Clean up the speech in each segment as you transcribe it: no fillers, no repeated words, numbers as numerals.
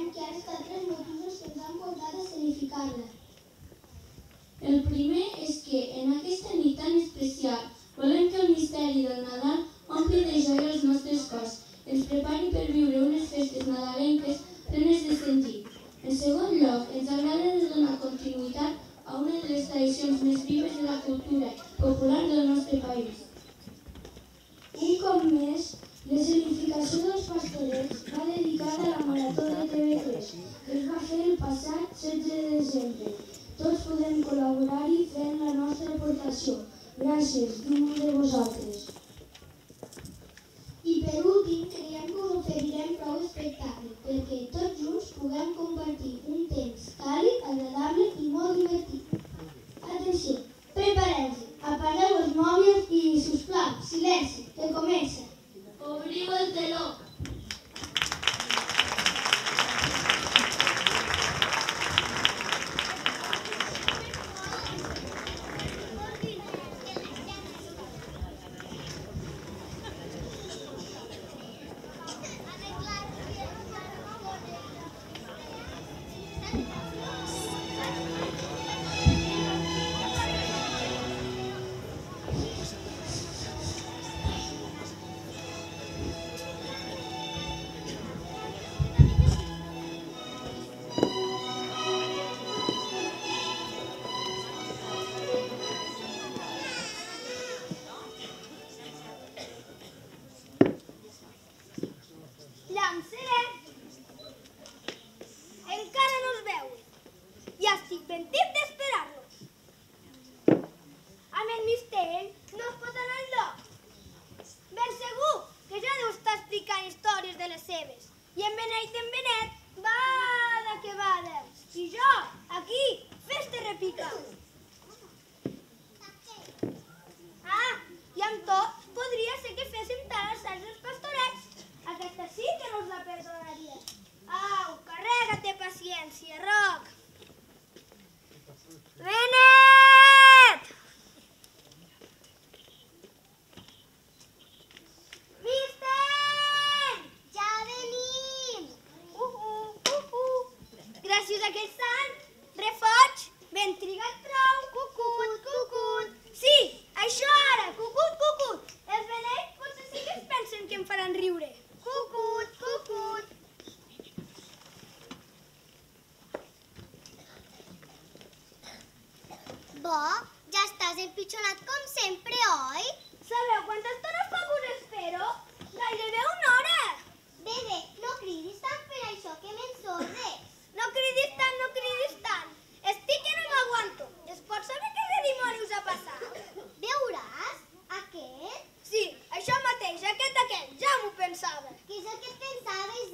veurem que han estat 3 motius que ens han portat a escenificar-la. El primer és que, en aquesta nit tan especial, volem que el misteri del Nadal ompli de joia els nostres cors, ens prepari per viure unes festes nadalenques plenes de sentit. En segon lloc, ens agrada de donar continuïtat a una de les tradicions més vives de la cultura popular del nostre país. Un cop més, l'escenificació dels Pastorets va dedicada a la Marató de TV3, que es va fer el passat 16 de desembre. Tots podem col·laborar-hi fent la nostra aportació. Gràcies, d'un de vosaltres. I per últim, creiem que us oferirem prou espectacle, perquè tots junts puguem compartir un temps càlid, agradable i molt divertit. Atenció, prepareu-vos, apagueu els mòbils i, sisplau, silenci, que comença. Obriu el teló. Encara no us veu. Ja estic ben tip d'esperar-los. Amb el misteri no es pot anar enlloc. Ben segur que ja deu estar explicant històries de les seves. I en Benet, bada que bada. I jo, aquí, fes-te repicar. I amb tot, podria ser que féssim tant els sants dels Pastorets. Aquesta sí que no us la perdonaria. Au, carrega't de paciència, Roc. Benet! Mister! Ja venim! Gràcies a aquest sant, refoig, ben trigat prou. Cucut. Sí, això ara, cucut. Els Benet potser sí que es pensen que em faran riure. Cucut. Bo, ja estàs empitjonat com sempre, oi? Sabeu quanta estona fa que us espero? Gairebé una hora. Bé, no cridis tant per això que m'ensorres. No cridis tant. Estic que no m'aguanto. Es pot saber què dimoni us ha passat? Veuràs? Aquest? Sí, això mateix, aquell, ja m'ho pensava. Què és el que pensaves,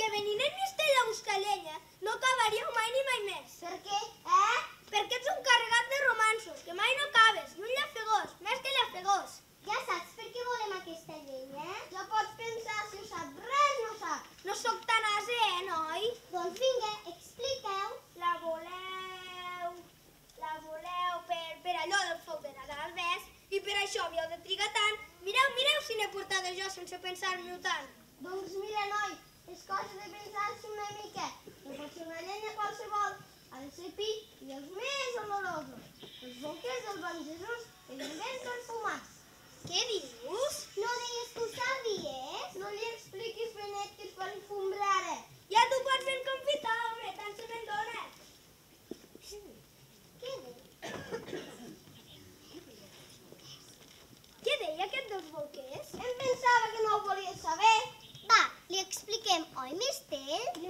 Que venint el misteri a buscar llenya no acabaríeu mai ni mai més. Per què? Perquè ets un carregat de romanços, que mai no acabes, i un llafegós, més que llafegós. Ja saps per què volem aquesta llenya? Ja pots pensar si ho sap, res no sap. No sóc tan ase, noi? Doncs vinga, expliqueu. La voleu per allò del foc de Nadal, ves? I per això havíeu de trigar tant. Mireu si n'he portat jo sense pensar-m'ho tant. Doncs mira, noi, és cosa de pensar-se una mica. No pot ser una llenya qualsevol. Ha de ser pi i els més olorosos. Els bolquers del bon Jesús eren ben perfumats. Què dius? No deies que ho sabies? No li expliquis, Benet, que es fan fumbrar ara. Ja t'ho pots ben confitar, home, tant se me'n dona. Què deia aquest dels bolquers? Em pensava que no ho volies saber. Va, li expliquem, oi, mister? Li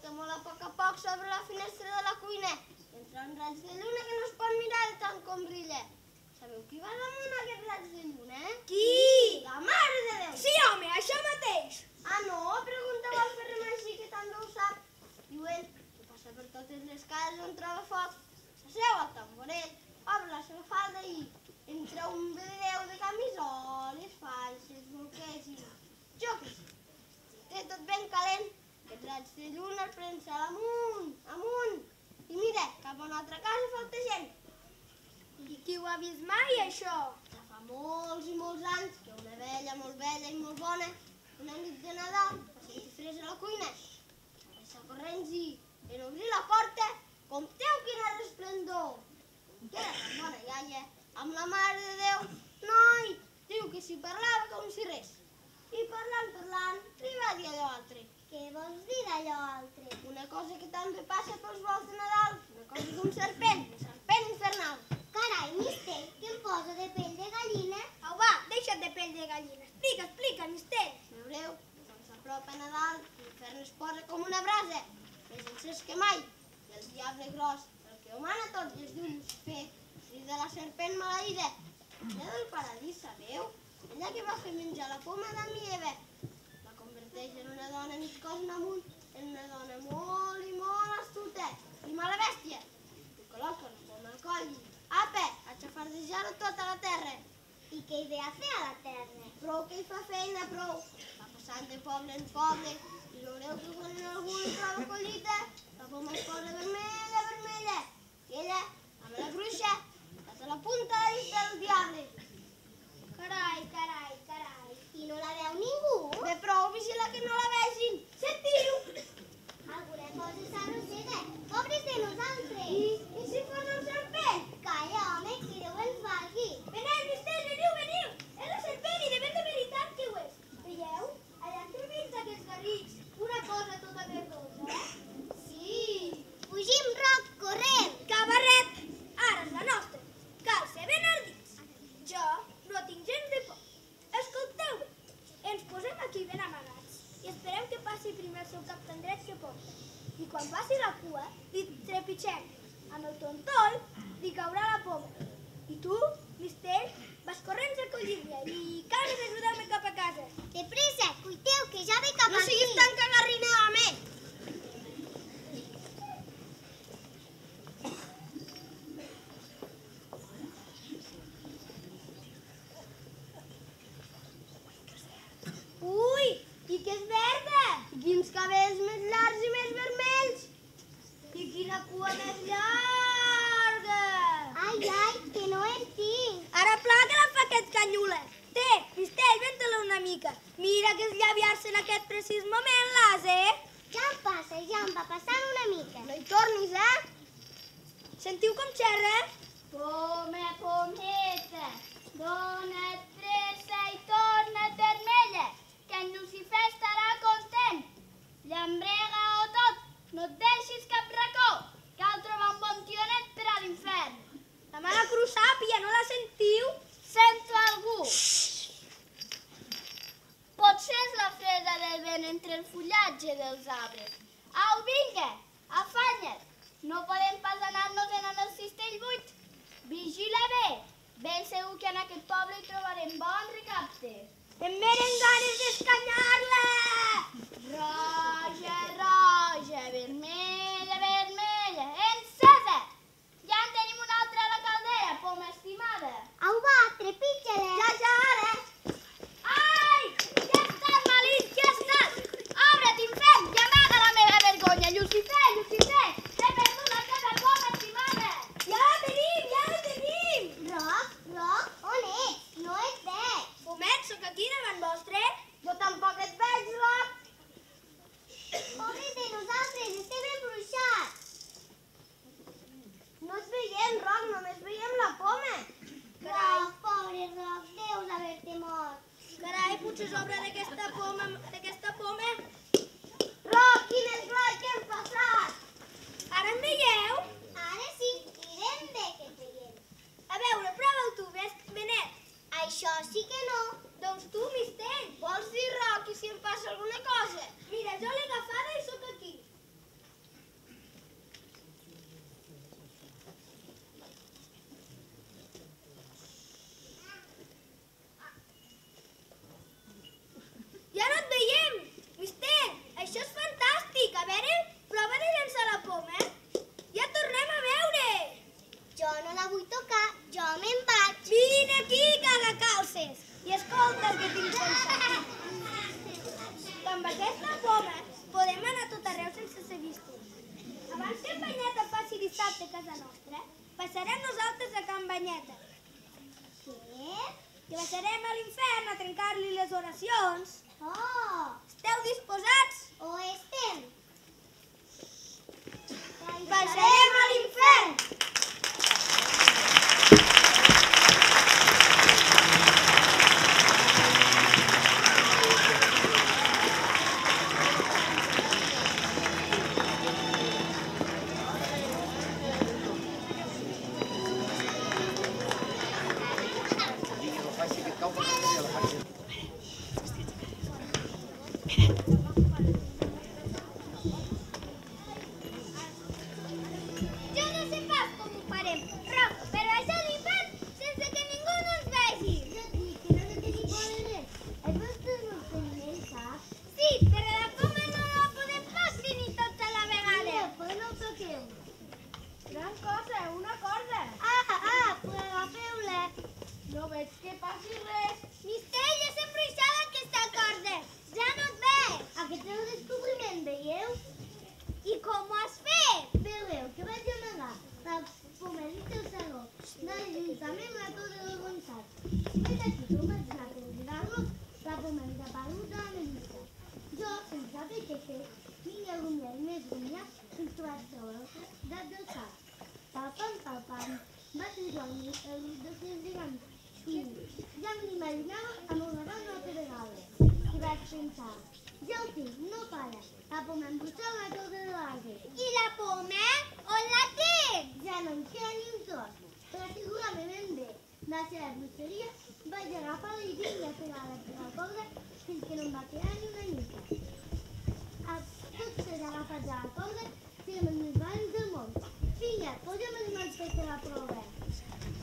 que molt a poc s'obre la finestra de la cuina. Entra un raig de lluna que no es pot mirar de tant com brilla. Sabeu qui va damunt aquest raig de lluna, eh? Qui? La Mare de Déu! Sí, home, això mateix. Ah, no? Pregunteu al Ferrer Magí, que també ho sap. Diu ell, que passa per totes les cases on troba foc, s'asseu al tamborell, obre la seva falda i entra un vedeu de camisoles falses, bolquers i... jo què sé. Té tot ben calent, aquest raig de lluna el premsa amunt, amunt. I mira, cap a una altra casa falta gent. I qui ho ha vist mai, això? Ja fa molts i molts anys que una vella molt bella i molt bona, una nit de Nadal, va sentir fresa a la cuina. Va deixar corrents i, en obrir la porta, compteu quina resplendor. Que era tan bona iaia, amb la Mare de Déu. Noi, diu que s'hi parlava com si res. I parlant, li va dir allò altre. Què vols dir d'allò altre? Una cosa que també passa pels volts de Nadal, una cosa d'un serpent, un serpent infernal. Carai, mister, què em posa de pell de gallina? Au, va, deixa't de pell de gallina. Explica, mister. Veureu, quan s'apropa Nadal, l'infern es posa com una brasa, més encès que mai, i el diable gros, el que ho mana tot i es diu Lucifer, fill de la serpent maleïda, ella del paradís, sabeu? Ella que va fer menjar la poma d'Adam i Eva, la converteix en una dona mig cos en amunt, en una dona molt i molt astuta i mala bèstia. Li col·loca la poma al coll i, apa, a xafardejar-ho tota la terra. I què hi ve a fer a la terra? Prou que hi fa feina, prou. Va passant de poble en poble i veureu que quan en algú li troba collita, la poma es posa vermella, vermella. I ella, amb la bruixa, passa la punta de vista del diable. Carai. I no la veu ningú? Bé, prou, vigila que no la vegin. Sentiu? Alguna cosa s'arrossega. Pobres de nosaltres. I si fos el serpent? Calla, home, que Déu ens valgui. Veniu, mister, veniu. És la serpent i de veritat que ho és. Veieu? Allà entremig d'aquests garrits, una cosa tota verdosa. Sí. Fugim, Roc, correm. Cabarret, ara és la nostra. Cal ser ben ardits. Jo no tinc gens de por. Escolteu bé, ens posem aquí ben amagats i esperem que passi primer el seu cap tan dret que pot. I quan passi la cua, li trepitgem. Amb el tontoll li caurà la poma. I tu, mister, vas corrents a collir-la i cal ajudar-me cap a casa. De pressa, cuiteu, que ja ve cap No aquí. siguis tan cagarriner, home. Ui, i que és verda! I quins cabells més llargs i més vermells. I quina cua més llarga! Ai, que no en tinc. Ara plaga la fa aquest canyula. Té, mister, venta-la una mica. Mira que es llaviar-se en aquest precís moment, l'ase. Ja em va passant una mica. No hi tornis, eh? Sentiu com xerra? Pometa, dona't pressa i torna't vermella, que en Lucifer estarà content. Llambrega't-ho tot, no et deixis cap racó, cal trobar un bon tionet per a l'infern. La mala crusàpia, no la sentiu? Sento algú. Potser és la freda del vent entre el fullatge dels arbres. Au, vinga, afanya't. No podem pas anar-nos en el cistell buit. Vigila bé. Ben segur que en aquest poble hi trobarem bon recapte. Em venen ganes d'escanyar-la! Roja, roja, vermella, vermella, encesa! Ja en tenim una altra a la caldera, poma estimada. Au, va, trepitja-la. Ja, ara. Ai! Ja estàs, malit, ja estàs! Obre't, infern, ja amaga la meva vergonya. Lucifer, t'he perdut la teva poma estimada. Ja la tenim! Roc, on ets? No et veig. Pomet, sóc aquí davant vostre. Jo tampoc et veig, Roc. Pobres de nosaltres, estem embruixats. No et veiem, Roc, només veiem la poma. Roc, pobre Roc, deus haver-te mort. Carai, potser s'obre d'aquesta poma. Roc, quin esglai que hem passat. Ara em veieu? Ara sí, i ben bé que et veiem. A veure, prova-ho tu, Benet. Això sí que no. Doncs tu, mister. Vols dir, Roc, i si em passa alguna cosa? Mira, jo l'he agafada i sóc aquí. baixarem a l'infern a trencar-li les oracions. Oh, Esteu disposats? ho estem. Baixarem a l'infern! Jo no sé pas com ho farem, Roc, per baixar a l'infern sense que ningú no ens vegi. Jo et dic que no he de tenir por de res. El vostre és un experiment, saps? Sí, però la coma no la podem pas tenir tots a la vegada. Mireu, però no ho toqueu. Gran cosa, una corda. Però agafeu-la. No veig que passi res. Mistell, és embruixada aquesta corda. Ja no et veig. Aquest és el descobriment, veieu? I com ho has fet? Veieu que vaig amagar la pomerita al saló, anar juntament la torre del Gonçat. Si veig aquí com vaig anar per mirar-lo, la pomerita perdut a la Melissa. Jo, sense saber què fer, vinc a rumiar i més rumiar fins que vaig treure dat del cap. Palpant, vaig rejoir el dels meus gegants i ja me l'imaginava amolarant una altra vegada. I vaig pensar, ja ho tinc, no para, la poma embruixada a la torre de l'arbre. I la poma? On la tens? Ja no em queda ni un tros, per assegurar-me ben bé de la seva bruixeria, vaig agafar-la i vinc a pegar-la per la corda fins que no em va quedar ni una mica. A tots tres agafats a la corda, siguem els més valents del món. Vinga, posem les mans per fer la prova.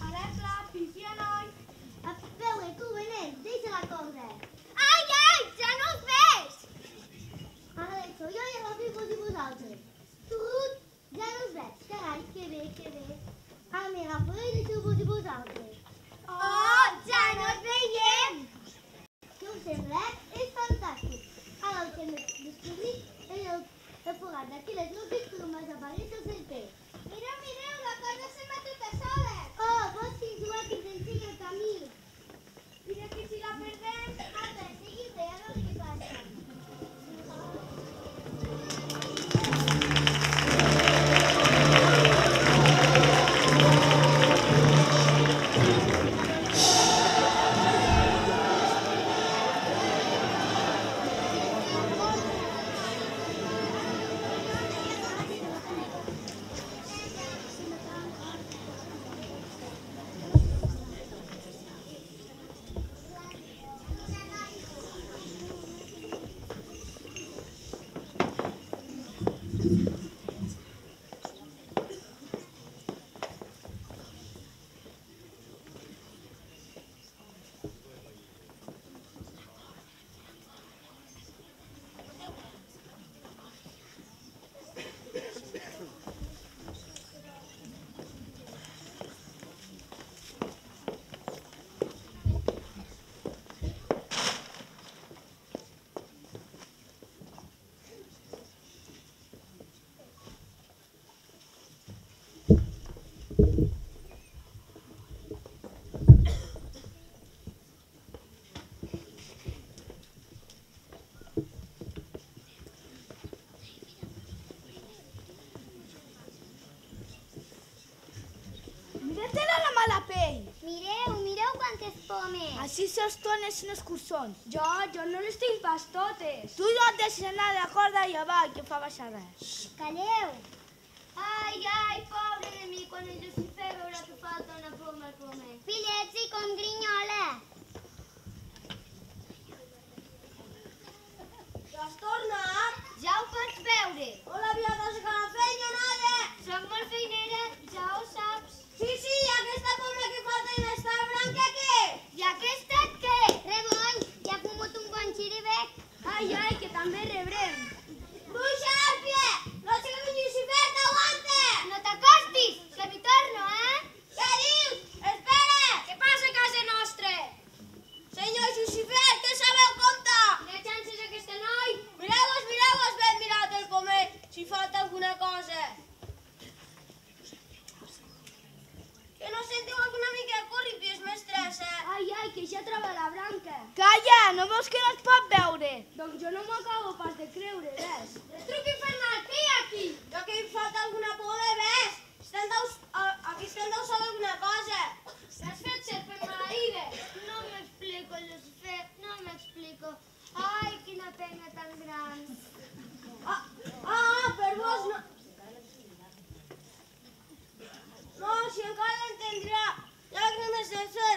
Ara clar, pifia, noi. A veure, tu, Benet, deixa la corda. Ai, ja no us veig. Ara deixo jo i agafeu-vos i vosaltres. Tu, Ruth, ja no us veig. Carai, que bé, que bé. Ara m'agafo i deixeu-vos i vosaltres. Oh, ja no et veiem. Què us sembla, És fantàstic. Ara el que hem de descobrir és el forat d'aquelles notes que no desapareix el serpent. Mireu, la corda se'n va tota sola. Oh, vols que ens que ens ensenya el camí. Mira que si la perdem... Apa, seguim-te, a veure què passa. Mira-te-la la mala pell. Mireu quantes pomes. Així s'estonen els cursons. Jo no les tinc pas totes. Tu no et deixes anar de la corda i avall, que fa baixada. Calleu. Ai, pobre de mi, quan el Lucifer veurà que falta una poma al pomer. Fillets, i com grinyola. Has tornat? Ja ho pots veure. Hola, viates, que la feina, noia. Soc molt feinera, ja ho saps. Sí, aquesta pobra que falta i està blanca, què? I aquesta què? Rebony, ja ha fumut un bon xiribec. Ai, que també rebrem. Bruixa d'Àrpia! No sé que Lucifer t'aguanta! No t'acostis, que m'hi torno, Què dius? Espera! Què passa a casa nostra? Senyor Lucifer, què sabeu comptar? No chances aquesta noi? Mireu-vos, ben mirat el pomer, si falta alguna cosa. Que no sentiu alguna mica de corripies, mestressa? Ai, que ja Doncs jo no m'ho acabo pas de creure, res. Truc infernal, què hi ha aquí? Jo que em falta alguna poda, ves? Aquí estem deu saber alguna cosa. S'has fet serpent maleïda. No m'explico, Lucifer, no m'explico. Ai, quina pena tan gran. Per vos no... No, si encara l'entendrà. Llàgrimes de ser.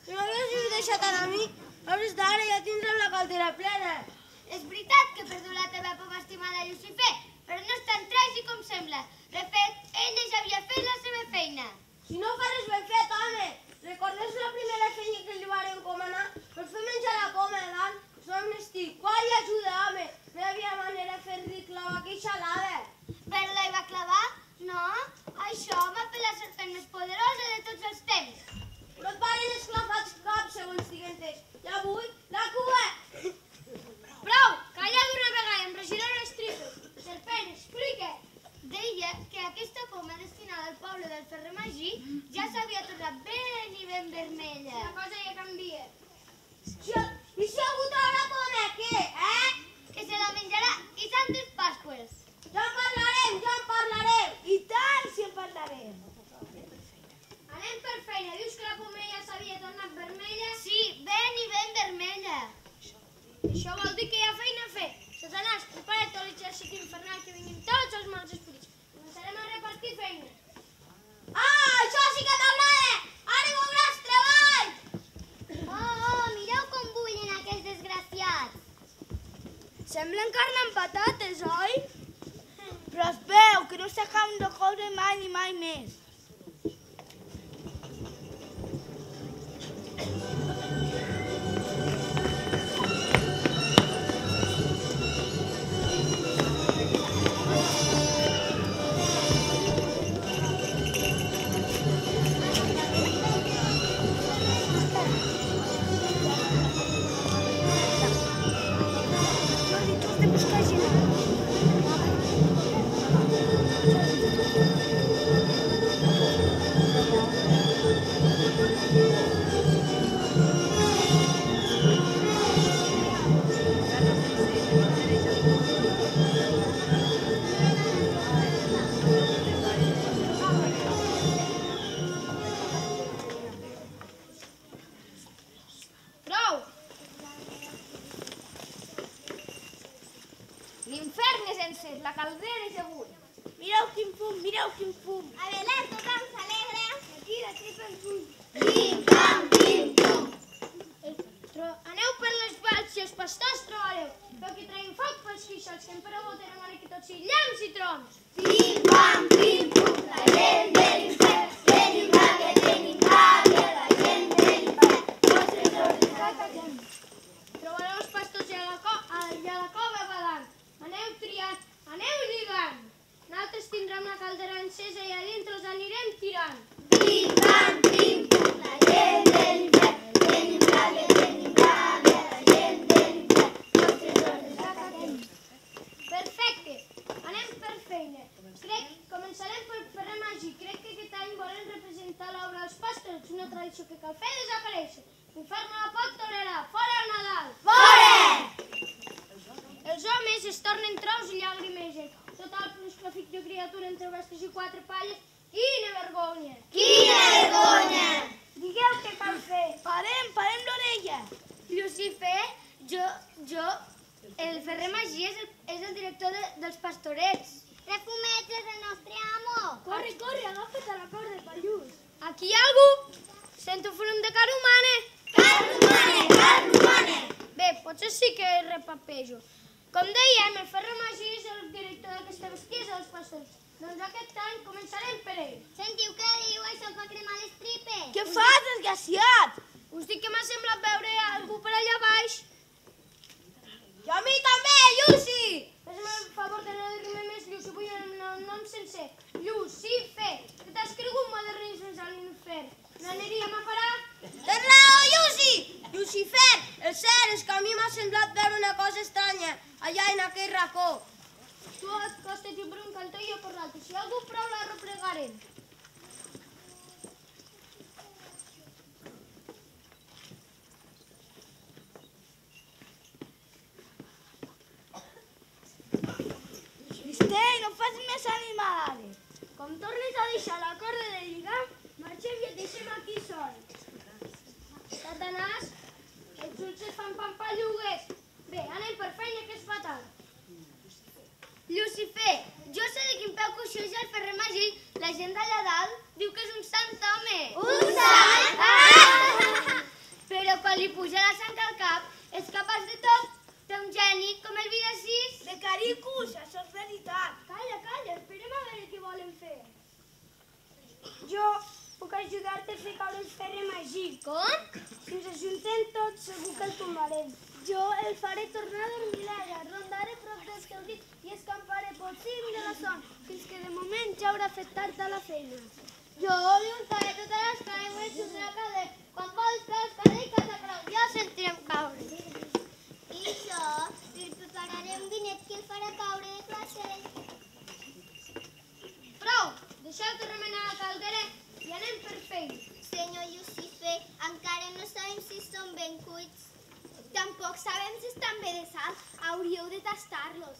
Si m'haguéssiu deixat a mi, a hores d'ara ja tindrem la caldera plena. És veritat que he perdut la teva pobra estimada Lucifer, però no és tan tràgic com sembla. De fet, ell ja havia fet la seva feina. Si no ho faràs ben fet, home! Recordes la primera feina que li varen encomanar? Per fer menjar la coma, Dan? Som estic. Qual ajuda, home? No hi havia manera de fer-li clavar aquell xalada. Per-la i va clavar? No, això va fer la serpent més poderosa de tots els temps. No et varen esclafar els caps, segons diguentes. I avui, la cua! Prou! Calla d'una vegada, em regiré les tripes. Serpent, explica! Deia que aquesta coma destinada al poble del Ferrer Magí ja s'havia tornat ben i ben vermella. La cosa ja canvia. I si algú trau la coma, què, Que se la menjarà i santes Pasqües. Ja en parlarem! I tant si en parlarem! Anem per feina. Dius que la coma ja s'havia tornat vermella? Sí, ben i ben vermella. Això vol dir que hi ha feina a fer. Satanàs, prepara tot l'exèrcit infernal que vinguin tots els mals esperits. Començarem a repartir feina. Això sí que t'agrada! Ara veuràs treball! Oh, mireu com bullen aquests desgraciats. Semblen carn amb patates, oi? Però es veu que no s'acaben de coure mai ni mai més. L'infern és encès, la caldera és agut. Mireu quin fum. A veure, tothom s'alegra. Aquí la tripa en fum. Pim, pam, pim, pum. Aneu per les valls i els pastors trobareu. Però que traiem foc pels quixots, que empereu votarem ara que tots sigui llamps i trons. Pim, pam, pim, pum. La gent de l'infern, tenim ràbia, la gent de l'infern. Vostres ordres. Trobareu els pastors i a la cova badant. Aneu triant, aneu lligant. Nosaltres tindrem la caldera encesa i a dintre els anirem tirant. Pim, pam, pim, pum. La gent de l'infern, tenim ràbia, la gent de l'infern. Vostres ordres. Perfecte, anem per feina. Començarem pel Ferrer Magí. Crec que aquest any volen representar l'obra dels pastors, una tradició que cal fer desaparèixer. L'infern no la pot tolerar. Fora el Nadal! Fora! Els homes es tornen tous i llagrimegen. Tot el prosclafic de criatura entre bèsties i quatre palles. Quina vergonya! Quina vergonya! Digueu què cal fer. Parem l'orella. Lucifer, el Ferrer Magí és el director dels pastorets. Refumets és el nostre amo. Corre, agafa't a la corda, pallús. Aquí hi ha algú? Sento fum de carn humana. Carn humana! Bé, potser sí que repapejo. Com dèiem, el Ferrer Magí és el director d'aquesta bestiesa dels pastors. Doncs aquest any començarem per ell. Sentiu què diu? Això fa cremar les tripes. Què fas, desgraciat? Us dic que m'ha semblat veure algú per allà baix. I a mi també, Lluci! Fes-me el favor de no dir-me més, Lluci, vull el nom sencer. Lucifer, que t'has cregut modernismes a l'infern. No aniríem a parar? Tens raó, Lluci! Lucifer, el cert és que a mi m'ha semblat veure una cosa estranya allà en aquell racó. Tu acosta't per un cantó i jo per l'altre. Si hi ha algú prou, la replegarem. Ai, no fas més animalades. Com tornis a deixar la corda de lligar, marxem i et deixem aquí sol. Satanàs, els ulls es fan pampallugues. Bé, anem per feina, que és fatal. Lucifer, jo sé de quin peu coixeja el ferrer magí. La gent d'allà dalt diu que és un sant home. Un sant? Però quan li puja la sang al cap és capaç de tot. Té un geni com el Vidacís. De caricus, això és veritat. Calla, calla, esperem a veure què volen fer. Jo puc ajudar-te a fer caure el ferrer magí. Com? Si ens ajuntem tots, segur que el tombarem. Jo el faré tornar a dormir allà, rondaré prop del seu llit i escamparé pel cim de la son, fins que de moment ja haurà fet tard a la feina. Jo li untaré totes les cares i la calder. Quan vols peus, calder i casa prou. Ja el sentirem caure. I jo li prepararé un vinet que el farà caure de classe. Prou! Deixeu-te remenar la caldera i anem per feina. Senyor Lucifer, encara no sabem si són ben cuits. Tampoc sabem si estan bé de sal. Hauríeu de tastar-los.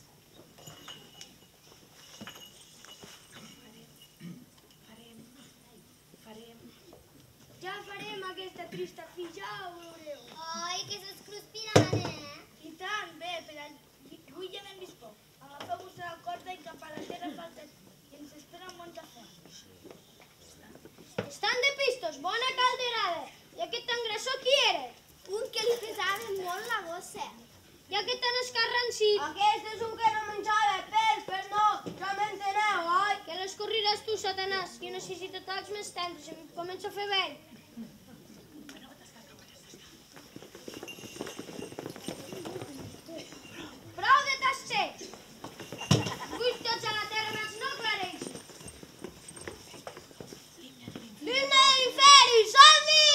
Ja farem aquesta trista fi, ja ho veureu. Ai, que s'escruspiran, I tant, bé, per avui ja n'hem vist poc. Agafeu-vos la corda i cap a la terra faltes i ens espera molta feina. Estan de pistos, bona calderada. I aquest tan grassó qui era? Un que li pesava molt la gossa. I aquest tan escarransit? Aquest és un que no menjava pèl, però no, ja m'enteneu, oi? Que l'escorriràs tu, Satanàs, que necessito talls més tendres i em començo a fer vell. Prou de tasseig! Vull tots a la terra, més no clareix. L'himne de l'inferi, som-hi!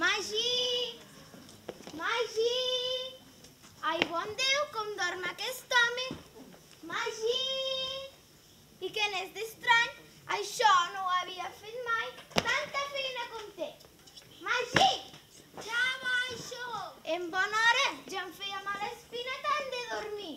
Magí! Magí! Ai, bon Déu, com dorm aquest home! Magí! I què n'és d'estrany? Això no ho havia fet mai, tanta feina com té. Magí! Ja baixo! En bona hora, ja em feia mala espina tant de dormir.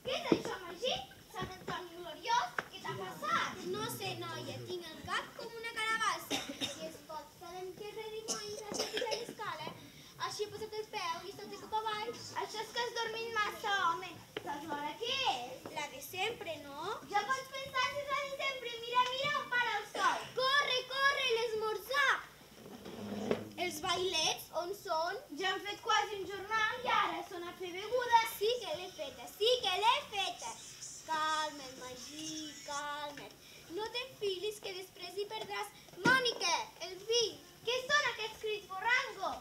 Què és això, Magí? Sant Antoni gloriós, què t'ha passat? No sé, noia, tinc el cap com una carabassa. I escolta, sabem que és redimoni s'ha de pujar l'escala. Així he posat el peu i he estat de cap avall. Això és que has dormit massa, home. Saps l'hora que és? La de sempre, no? Ja pots pensar si és la de sempre. Mira, mira on para el sol. Corre, corre, l'esmorzar! Els bailets, on són? Ja hem fet quasi un jornal i ara són a fer beguda. Sí que l'he feta, sí que l'he feta. Calma't, Magí, calma't. No t'enfilis que després hi perdràs. Mònica, el vi. Què són aquests crits, Borrango?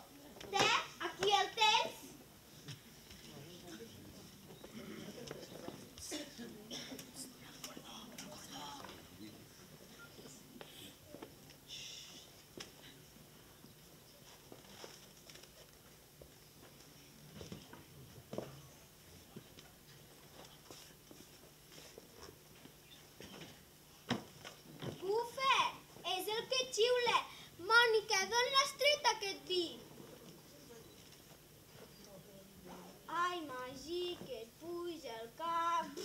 Té? Aquí el tens? Bufa, és el que xiula. Mònica, d'on l'has tret aquest vi? Ai, Magí, que et puja el cap.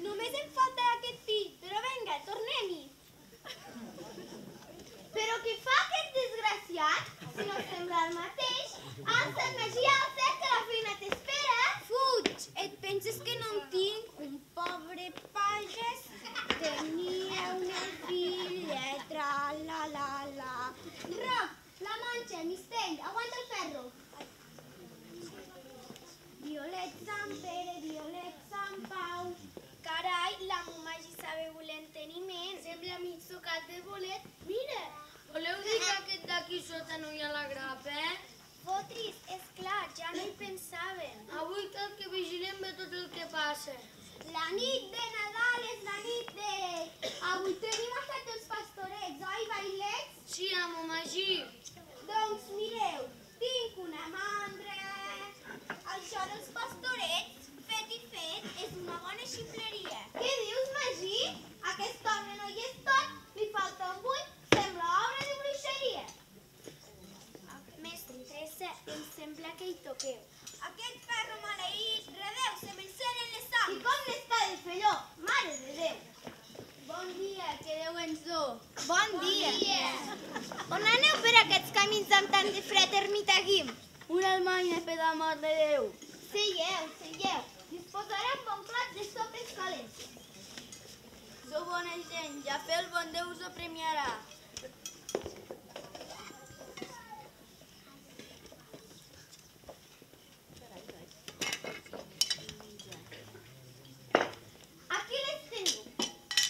Només em falta aquest vi, però vinga, tornem-hi. Però què fa aquest desgraciat? Si no sembla el mateix. Alça't, Magí, alça't, que la feina t'espera. Fuig! Et penses que no en tinc? Un pobre pagès tenia una filla, tra-la-la-la. Roc, la manxa, mistell, aguanta el ferro. Violets Sant Pere, violets Sant Pau. Carai, la Magí sabe voler enteniment. Sembla mig sucat de bolet. Mira! Voleu dir que aquest d'aquí sota no hi ha la grapa, eh? Fotris, és clar, ja no hi pensaven. Avui cal que vigilem bé tot el que passa. La nit de Nadal és la nit de... Avui tenim a fet els pastorets, oi, bailets? Sí, amo Magí. Doncs mireu, tinc una mandra. Això dels pastorets, fet i fet, és una bona ximpleria. Què dius, Magí? Aquest home no hi és tot. Li falta un buit. Sembla obra de bruixeria. Mestressa, em sembla que hi toqueu. Aquest ferro maleït, redeu, se m'encenen les I sangs. com n'està de felló? Mare de Déu. Bon dia, que Déu ens do. Bon dia. On aneu per aquests camins amb tant de fred, ermita Guim? Una almoina per l'amor de Déu. Seieu, seieu. Disposaré un bon plat de sopes calents. Sou bona gent, ja fer el bon Déu us ho premiarà. Aquí les teniu.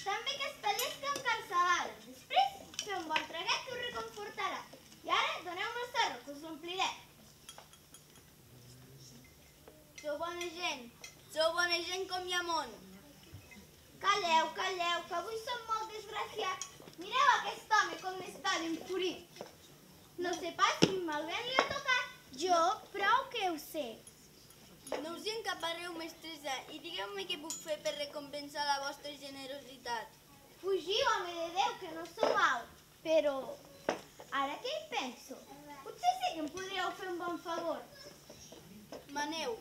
També castellers amb cansalada. Després, fer un bon traguet que us reconfortarà. I ara, doneu-me el cerro, que us l'ompliré. Sou bona gent com hi ha món. Calleu, calleu, que avui som molt desgraciats. Mireu aquest home com n'està d'enfurit. No sé pas quin mal vent li ha tocat. Jo, prou que ho sé. No us hi encaparreu, mestressa, i digueu-me què puc fer per recompensar la vostra generositat. Fugiu, home de Déu, que no sou alt. Però, ara què hi penso? Potser sí que em podríeu fer un bon favor. Maneu.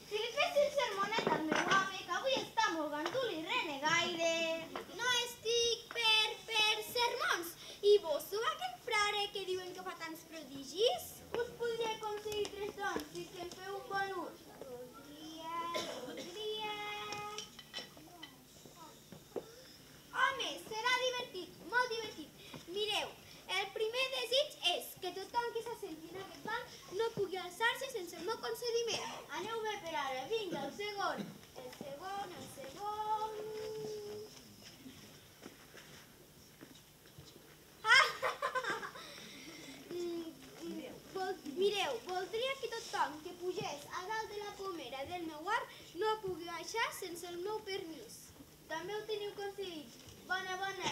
Si li fessin sermonet al meu home, que avui està molt gandul i renegaire. No estic per sermons. I vos sou aquell frare que diuen que fa tants prodigis? Us podria aconseguir 3 dons si se'n feu un bon ús. Voldria... Home, serà divertit, molt divertit. Mireu, el primer desig és que tothom que s'assenti en aquest banc no pugui alçar-se sense el meu concediment. Aneu bé per ara, vinga, el segon. El segon, el segon... Mireu, voldria que tothom que pugés a dalt de la pomera del meu art no pugui baixar sense el meu permís. També ho teniu aconseguit. Bona, bona.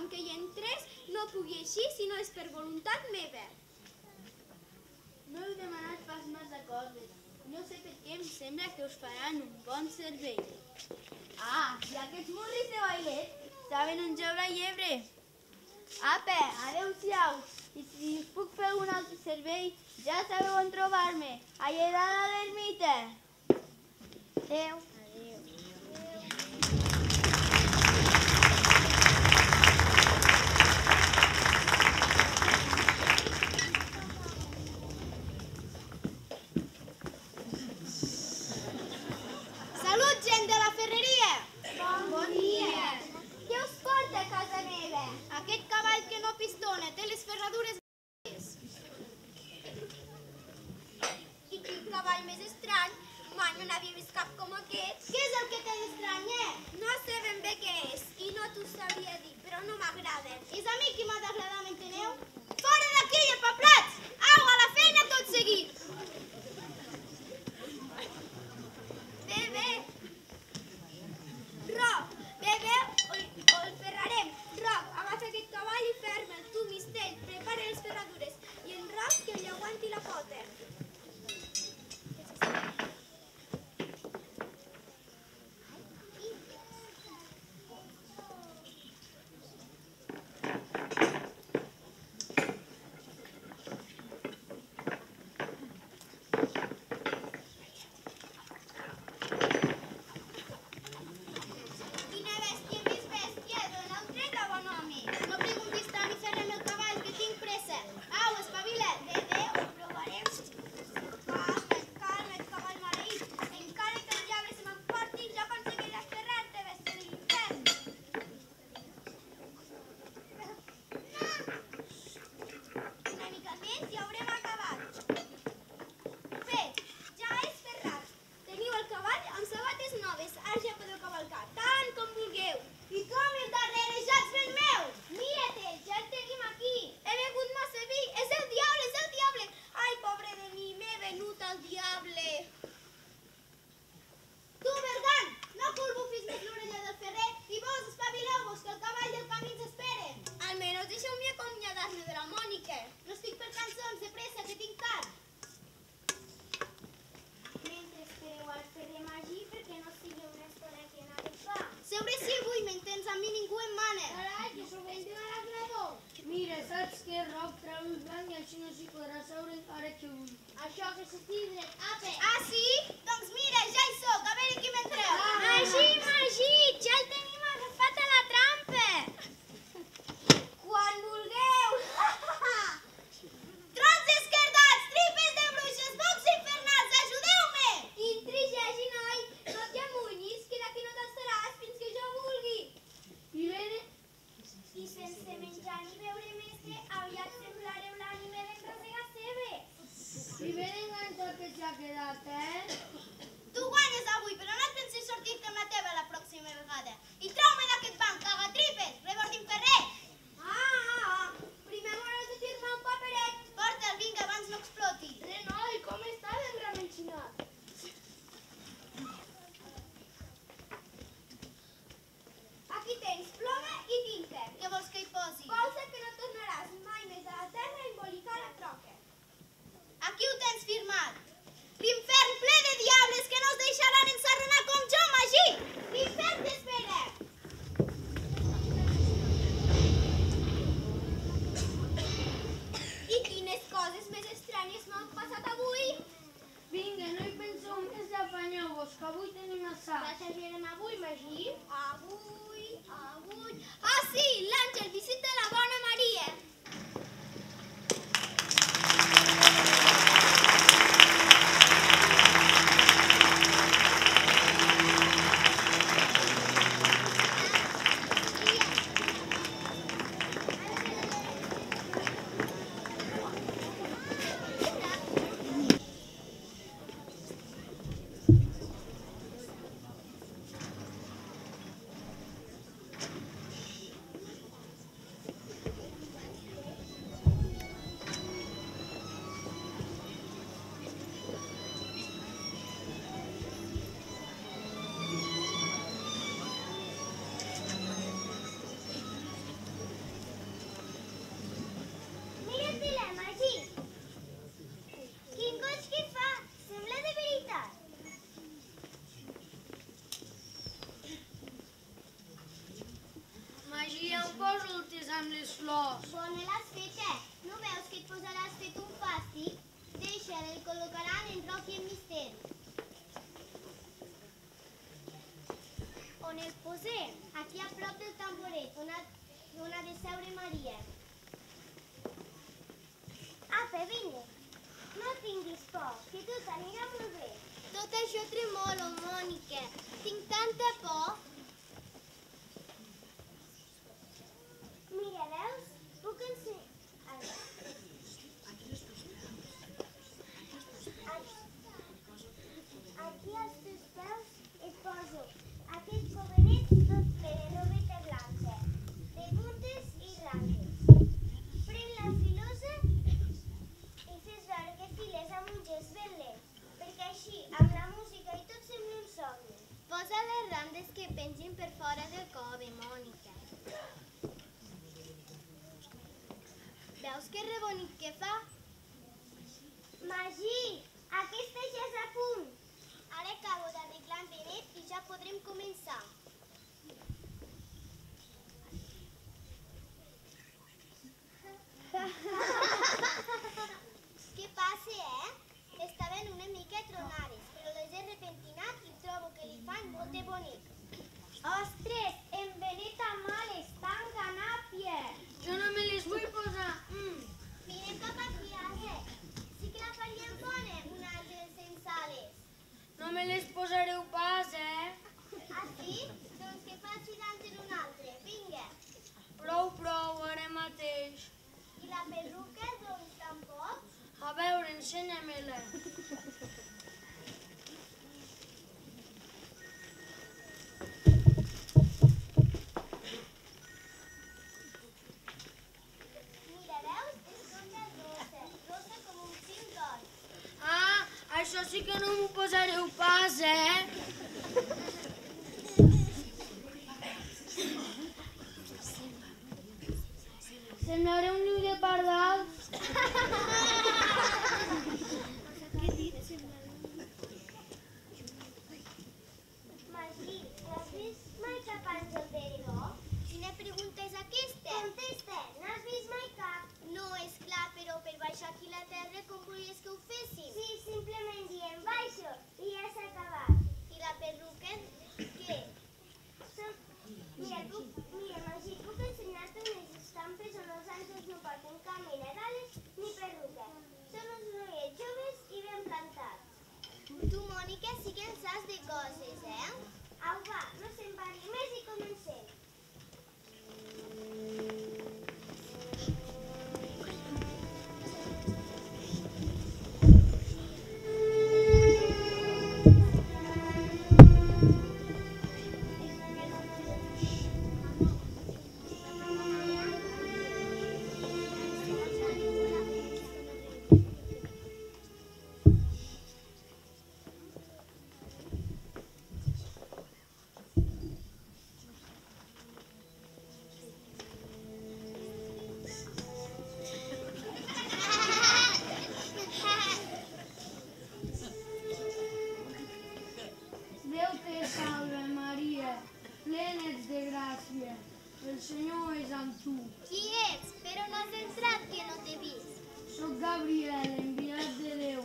tothom que hi entrés no pugui eixir si no és per voluntat meva. No heu demanat pas massa coses. No sé per què em sembra que us faran un bon servei. Ah, i aquests murris de bailet saben on jaure llebre. Apa, adeu-siau. I si us puc fer algun altre servei, ja sabeu on trobar-me. Allà dalt a l'ermita. Adeu. Salut, gent de la ferreria! Bon dia! Què us porta a casa meva? Aquest cavall que no pistona té les ferradures i quin cavall més estrany! Mai no n'havia vist cap com aquest. Què és el que té d'estrany, No sé ben bé què és i no t'ho sabria dir, però no m'agrada. És a mi qui m'ha d'agradar, m'enteneu? Fora d'aquí, empaplats! Au, a la feina tot seguit! Bé. Roc, bé, o el ferrarem. Roc, agafa aquest cavall i ferma'l. Tu, Mistell, prepara les ferradures. I en Roc que li aguanti la pota. Quina bèstia més bèstia, dona un tret a bon home. No preguntis tant i ferrem el cavall, que tinc pressa. Au, espavila't. Bé, ho provarem. Calma't, cavall maleït. Encara que el diable se m'emporti, jo aconseguiré aferrar-te, bèstia de l'infern. Una mica més i haurem acabat. Bé, ja és ferrat. Teniu el cavall amb sabates noves. Ara ja podeu cavalcar, tant com vulgueu. I tu amb el darrere ja ets ben meu. Mira-te, ja el tenim aquí. He begut massa vi. És el diable, és el diable. Ai, pobre de mi, m'he venut al diable. Tu, Bergan, no culbufis més l'orella del ferrer i vos espavileu-vos, que el cavall del camí ens espera. Almenys deixeu-me acomiadar-me de la Mònica. No estic per cançons, de pressa, que tinc tard. Mentre espereu al ferrer Magí, perquè no sigui una estona que n'ha de fa. Seure si vull, m'entens? A mi ningú em mana. Carai, que sóc ben de l'arreglador. Mira, saps que Roc treu un banc i així no s'hi podrà seure ara que vull. Això que s'estigui dret. Apa. Ah, sí? Doncs mira, ja hi soc. A veure qui m'entreu. Magí, ja el tenim agafat a la trampa. Quan vulgueu. Trons esquerdats, tripes de bruixes, bocs infernals, ajudeu-me! Intrigeix, noi, no t'hi amunyis, que d'aquí no t'alçaràs fins que jo vulgui. I venen... I sense menjar ni beure, mestre, aviat semblareu l'ànima d'en Rosega-Sebe. I venen ganes el que s'ha quedat, Tu guanyes avui, però no et pensis sortir-te amb la teva la pròxima vegada. I trau-me d'aquest banc, cagatripes, rebordin ferrer. Primer m'hauràs de dir-me un paperet. Porta'l, vinga, abans no exploti. Noi, com està ben remencinat? Aquí tens ploma i tinta. Què vols que hi posi? Cosa que no tornaràs mai més a la terra a embolicar la troca. Aquí ho tens firmat. L'infern ple de diables que no us deixaran ensarronar com jo, Magí. L'infern t'espera. I quines coses més estranyes m'han passat avui? Vinga, no hi penseu més i afanyeu-vos, que avui tenim assaig. L'assagirem avui, Magí? Avui... Ah, sí, l'àngel visita la bona Maria. amb les flors. Bona l'has fet, eh? No veus que et posaràs fet un fàstic? Deixa, el col·locaran en Roc i en Mister. On el posem? Aquí a prop del tamboret, on ha de seure Maria. Apa, vinga. No tinguis por, que tot anirà molt bé. Tot això tremolo, Mònica. Tinc tanta por. Mira, veus? Puc ensenyar... Aquí als teus peus et poso aquest cobernet tot ple de robeta blanca, de puntes i ratlles. Pren la filosa i fes veure que files amb un gest ben lent, perquè així, amb la música i tot sembla un somni. Posa les randes que pengin per fora del cobe, Mònica. Veus que rebonic que fa? Magí, aquesta ja és a punt. Ara acabo d'arreglar el benet i ja podrem començar. Què passa, Estaven una mica tronades, però les he repentinat i trobo que li fan molt de bonic. Ostres, en benet a mal està en ganàpia. Jo no me les vull posar. Vine cap aquí, Àngel. Sí que la faríem bona, un àngel sense ales. No me les posareu pas, Ah, sí? Doncs que faci d'àngel un altre. Vinga. Prou, ara mateix. I la perruca, doncs, tampoc? A veure, ensenya-me-la. Mira, veus? És tota rosa com un cinc d'or. Ah, això sí que no m'ho posareu pas, Semblaré un niu de pardal. Magí, has vist mai cap àngel d'Erigó? Quina pregunta és aquesta? Contesta, n'has vist mai cap? No, és clar, però per baixar aquí a la terra com volies que ho féssim? Sí, simplement diem baixo i ja s'ha acabat. I la perruca, què? Mira, Magí, puc ensenyar-te unes estampes on els àngels no porten cap mena d'ales ni perruca. Són uns noiets joves i ben plantats. Tu, Mònica, sí que en saps de coses, Au, va, no se'n parli més i comencem. Déu te salve, Maria, plena ets de gràcia. El Senyor és amb tu. Qui ets? Però no has entrat, que no t'he vist. Soc Gabriel, enviat de Déu.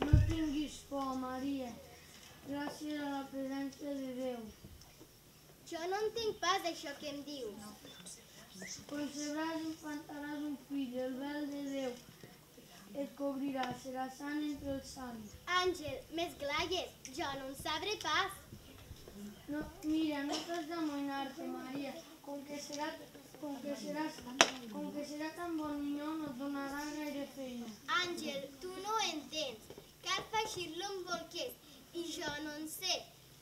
No tinguis por, Maria. Gràcies a la presència de Déu. Jo no entenc pas això que em dius. Concebràs i infantaràs un fill, el vel de Déu et cobrirà, serà sant entre els sants. Àngel, més glaies, jo no en sabré pas. No, mira, no t'has d'amoïnar-te, Maria. Com que serà tan bon niño, no et donarà gaire feina. Àngel, tu no ho entens. Cal afegir-lo amb bolquers, i jo no en sé.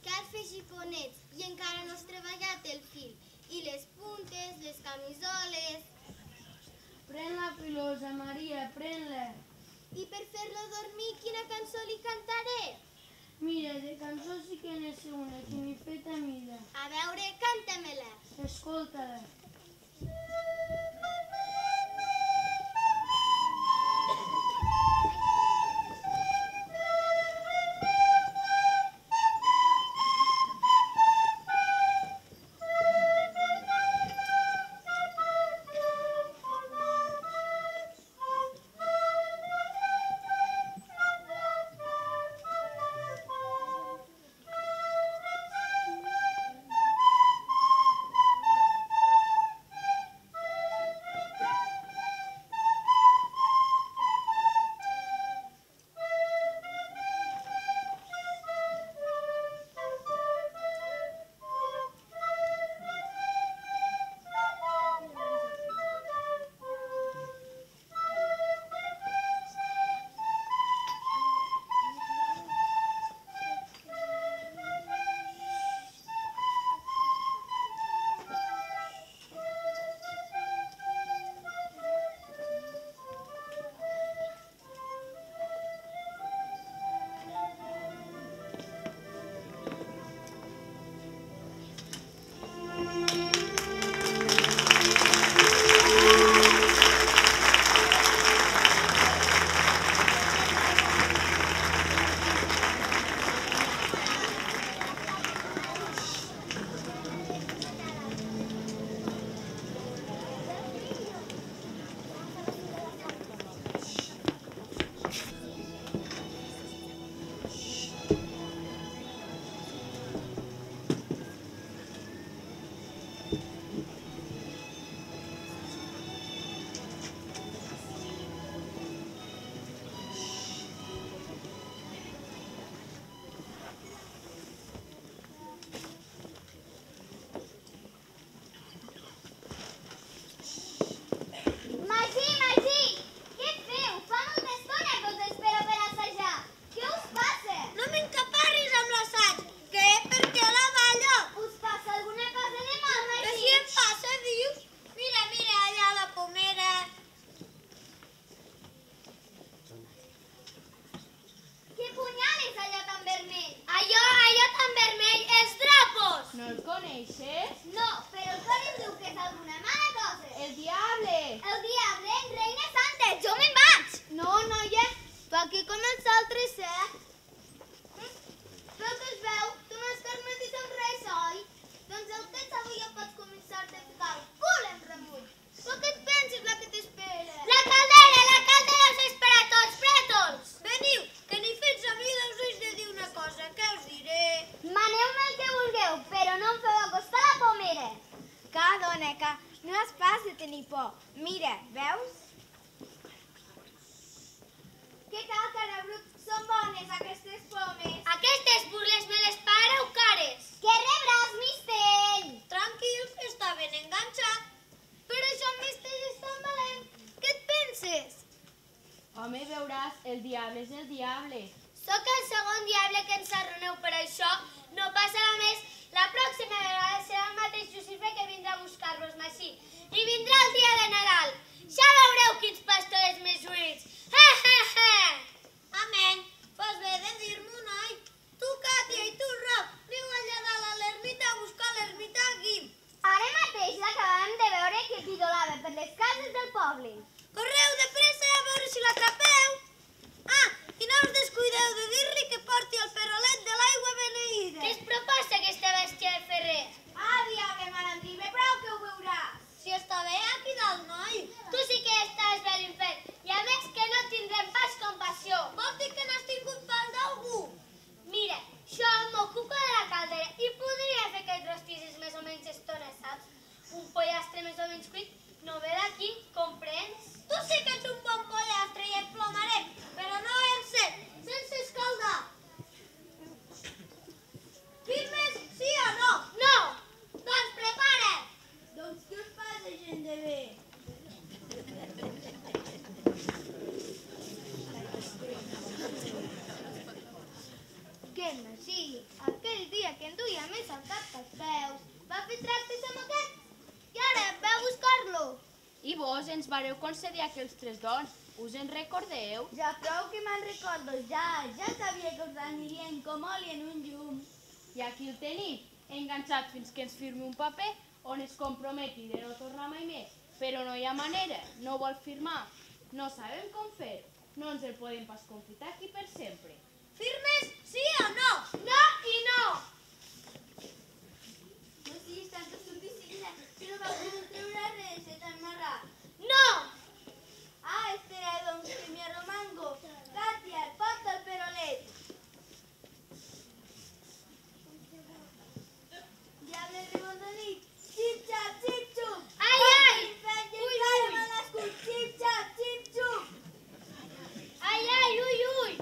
Cal fer xiconets, i encara no has treballat el fil. I les puntes, les camisoles... Pren la filosa, Maria, pren-la. I per fer-lo dormir, quina cançó li cantaré? Mira, de cançó sí que n'he sé una, que m'hi feta mida. A veure, canta-me-la. Escolta-la. coneixes? No, però el cor em diu que és alguna mala cosa. El diable! El diable, reina santa, jo me'n vaig. No, noia, tu aquí com els altres, Però que es veu, tu no has permetit un res, oi? Doncs el que ets avui ja pots començar-te a ficar el cul en remull. Tu què et penses, la que t'espera? La caldera us espera a tots, prètols! Veniu, que ni fins a mi us haig de dir una cosa, què us diré? Maneu-me el que vulgueu, però no em feu acostar la pomera. Que, dona, que no és pas de tenir por. Mira, veus? Què tal, carabrut? Són bones aquestes pomes. Aquestes burles me les pagareu cares! Què rebràs, mister? Tranquil, està ben enganxat. Però això, mister, és tan valent. Què et penses? Home, veuràs, el diable és el diable. Sóc el segon diable que ens arroneu per això. No passarà més. La pròxima vegada serà el mateix Llucifer que vindrà a buscar-vos així. I vindrà el dia de Nadal. Ja veureu quins pastorets més ulls. Amén. Fas bé de dir-m'ho, noi. Tu, Càtia, i tu, Roc, aneu allà dalt a l'ermita a buscar l'ermita Guim. Ara mateix l'acabàvem de veure que pidolava per les cases del poble. Correu de pressa a veure si l'atrapeu. Ah, i no us descuideu de dir-li que porti el perolet de l'aigua beneïda. Què es proposa aquesta bèstia de ferrer? Ah, diable malandrí, prou que ho veuràs. Si està bé aquí dalt, noi. Tu sí que estàs bé a l'infern. I a més que no tindrem pas compassió. Vols dir que n'has tingut pal d'algú? Mira, jo m'ocupo de la caldera i podria fer que et rostissis més o menys estona, saps? Un pollastre més o menys cuit no ve d'aquí, comprens? Tu sí que ets un bon pollastre i et plomarem, però no en sec, sense escaldar. Firmes, sí o no? No! Doncs prepara't! Doncs què us passa, gent de bé? Que no sigui, aquell dia que en duia més al cap pels peus, va fer tractes amb aquest i ara ve a buscar-lo. I vos ens vareu concedir aquells 3 dons. Us en recordeu? Ja prou que me'n recordo, ja sabia que us anirien com oli en un llum. I aquí el tenim, enganxat fins que ens firmi un paper on es comprometi de no tornar mai més. Però no hi ha manera, no vol firmar. No sabem com fer, no ens el podem pas confitar aquí per sempre. Firmes, sí o no? No i no! No siguis tanta estupicina, que no va poder treure res, se t'ha amarrat. No! Ah, espera, doncs, que m'hi arromango. Càtia, porta el perolet. Diable ribondonit, xip-xap, xip-xup. Ai, ai! L'infern i Ui, encara ui! m'ha nascut, xip-xap, xip-xup. Ai, ai, ui, ui!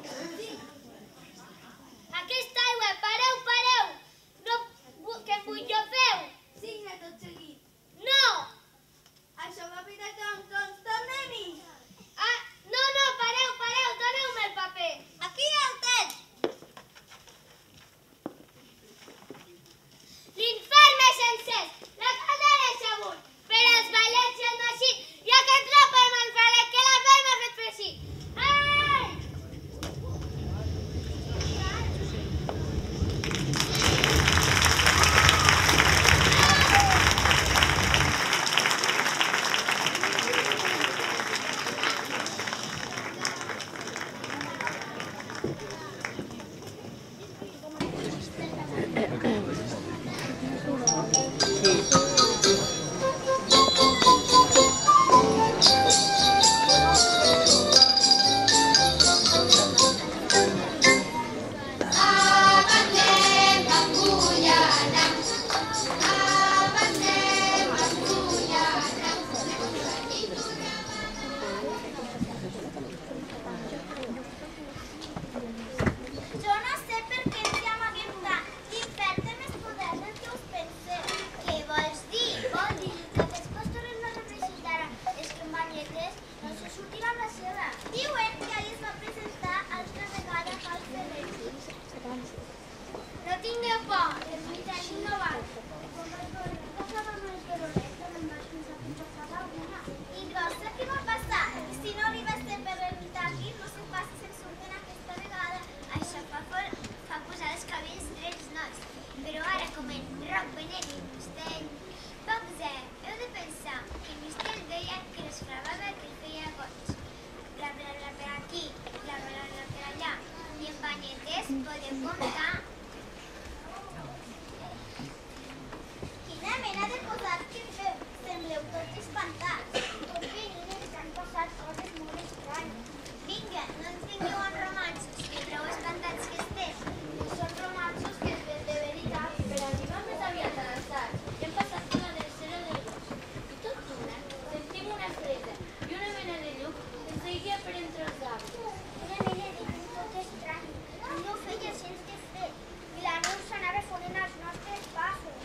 muntar. Quina mena de posat que feu? Sembleu tots espantats. Tots venim ens han passat coses molt estranyes. Vinga, no ens vingueu amb romanços, que prou espantats que estem. No són romanços que es ven de veritat. Per arribar més aviat a l'alçat, hem passat per la drecera del bosc. I tot d'una, sentim una freda i una mena de llum que seguia per entre els arbres. Una mena de llum tot estrany. No feia sens de fred. I la neu s'anava fonent als nostres passos.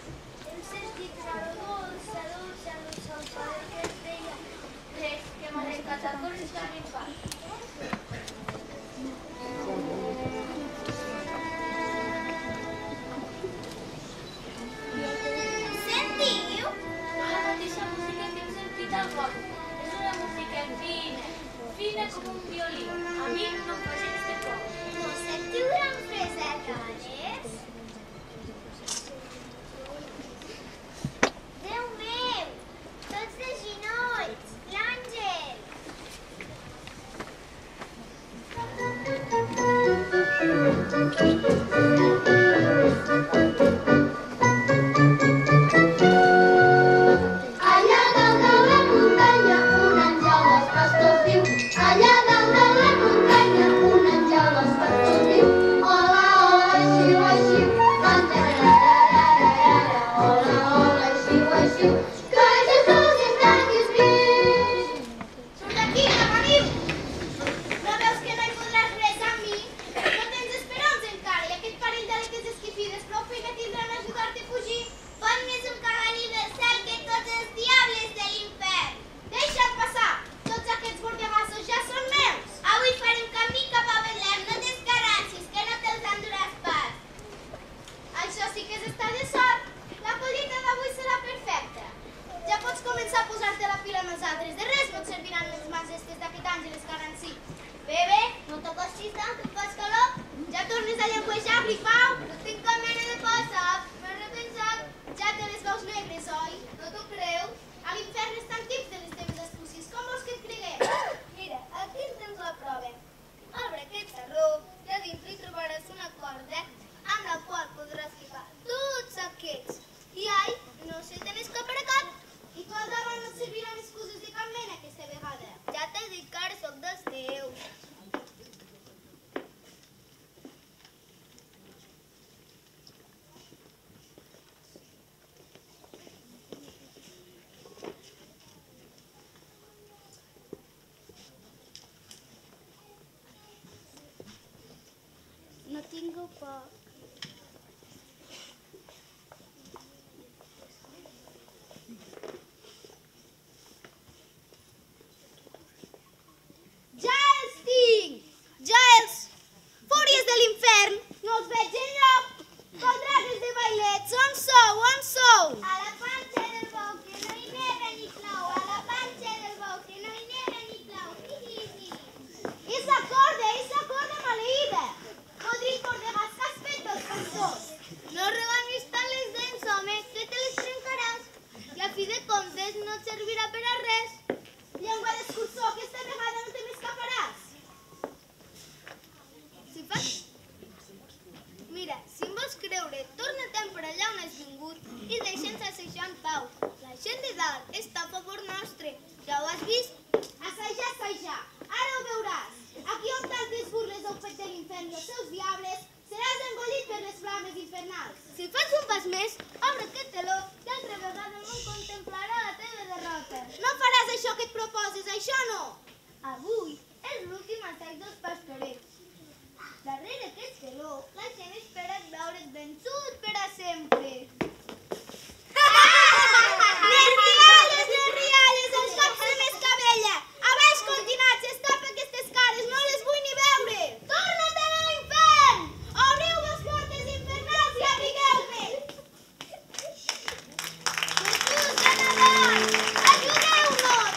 Hem sentit una dolça, dolça, dolça, el padre que ens deia. Res, que m'ha arrencat a córrer cap infant. Sentiu? No la mateixa música que hem sentit al poble. És una música fina, fina com un violí. A mi no em fa gens de por. No sentiu gran fresa, cavalers? Déu meu! Tots de ginolls! L'àngel! Allà dalt de la muntanya un àngel dels pastors diu. Allà dalt de la muntanya un àngel dels pastors diu. Hola, hola, xiu, xiu, canta rarararara. Hola, hola, xiu, xiu, que Jesús està aquí escrit. Surt d'aquí, camaniu! No veus que no hi podràs res amb mi? No tens esperons encara i aquest parell d'aletes esquifides prou feina tindran a ajudar-te a fugir. Fan més un cagallí del cel que tots els diables de l'infern. Deixa'm passar! Tots aquests bordegassos ja són meus! Avui farem camí cap a Betlem, no t'escarranxis, que no te'ls enduràs pas. Això sí que és estar de sort. La collita d'avui serà perfecta. Ja pots començar a posar-te la pila amb els altres. De res no et serviran les mans estes d'aquest àngel escarrancí. Bé, no t'acostis tant, que em fas calor. Ja tornes a llenguejar, gripau. No tinc cap mena de por, saps? M'he repensat. Ja te les veus negres, oi? No t'ho creus? A l'infern estan tips de les teves astucis. Com vols que et creguem? Mira, aquí en tens la prova. Obre aquest sarró i a dintre hi trobaràs una corda amb la qual podràs ficar tots aquests. I ai, no se te n'escaparà cap. I tu al davant no et serviran excuses de cap mena aquesta vegada. Ja t'he dit que ara soc dels teus. No tinc por. Ja els tinc! Ja els! Fúries de l'infern! No els veig enlloc! Coldrades de bailets, on sou, on sou? A la panxa del bou, que no hi neva ni plou. A la panxa del bou, que no hi neva ni plou. Esa corda maleïda! Podrit bordegas que has fet els pastors. No regamis tant les dents, home, que te les trencaràs. I a fi de comptes no et servirà per a res. Llengua d'escurçó, aquesta vegada no te m'escaparàs. Si fas... Mira, si em vols creure, torna-te'n per allà on has vingut i deixa'ns assajar en pau. La gent de dalt està a favor nostre. Ja ho has vist? Assajar, assajar. Ara ho veuràs. Aquí on tantes burles heu fet de l'infern i els seus diables, seràs engollit per les flames infernals. Si fas un pas més, obre aquest teló i altra vegada el món contemplarà la teva derrota. No faràs això que et proposes, això no! Avui és l'últim assaig dels pastorets. Darrere aquest teló, la gent espera veure't vençut per a sempre. Les rialles, els cops de més cabella! A baix, continats, escapa aquestes cares, no les vull ni veure! Torna-te'n a l'infern! Obriu les portes infernals i abrigueu-me! Jesús de Nadal, ajudeu-nos!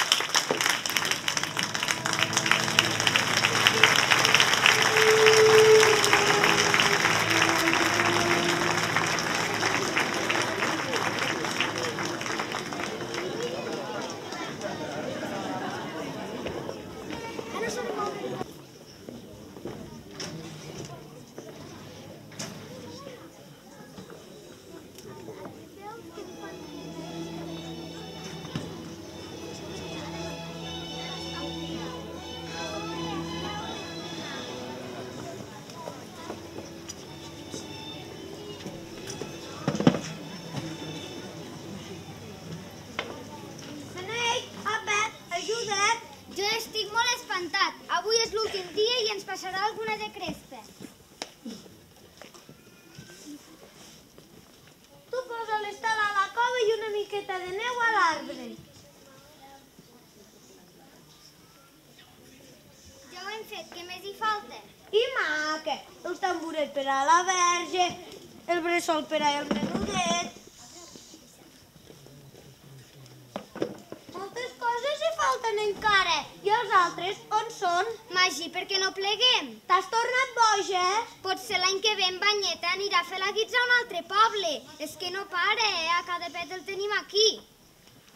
l'arbre. Ja ho hem fet, què més hi falta? I maca, el tamboret per a la verge, el bressol per a el menudet. Moltes coses hi falten encara. I els altres on són? Magí, per què no pleguem? T'has tornat boja, Potser l'any que ve en Banyeta anirà a fer la guitza a un altre poble. És que no para, a cada pet el tenim aquí.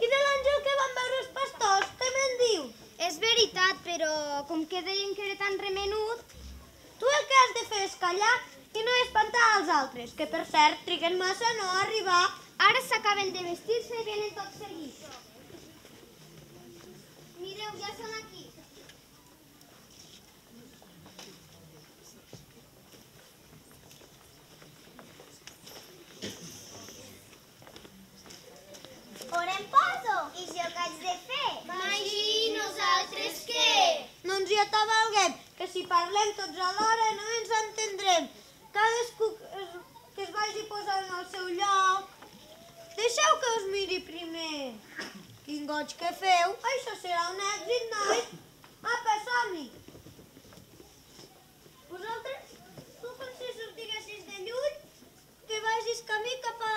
I de l'àngel que van veure els pastors, què me'n diu? És veritat, però com que deien que era tan remenut... Tu el que has de fer és callar i no espantar els altres, que per cert triguen massa a no arribar. Ara s'acaben de vestir-se i venen tots seguits. Mireu, ja són aquí. On em poso? I jo què haig de fer? Magí, nosaltres què? No ens hi atabalguem, que si parlem tots alhora no ens entendrem. Cadascú que es vagi posant al seu lloc. Deixeu que us miri primer. Quin goig que feu, això serà un èxit, nois. Apa, som-hi. Vosaltres, tu com si sortiguessis de lluny, que vagis camí cap a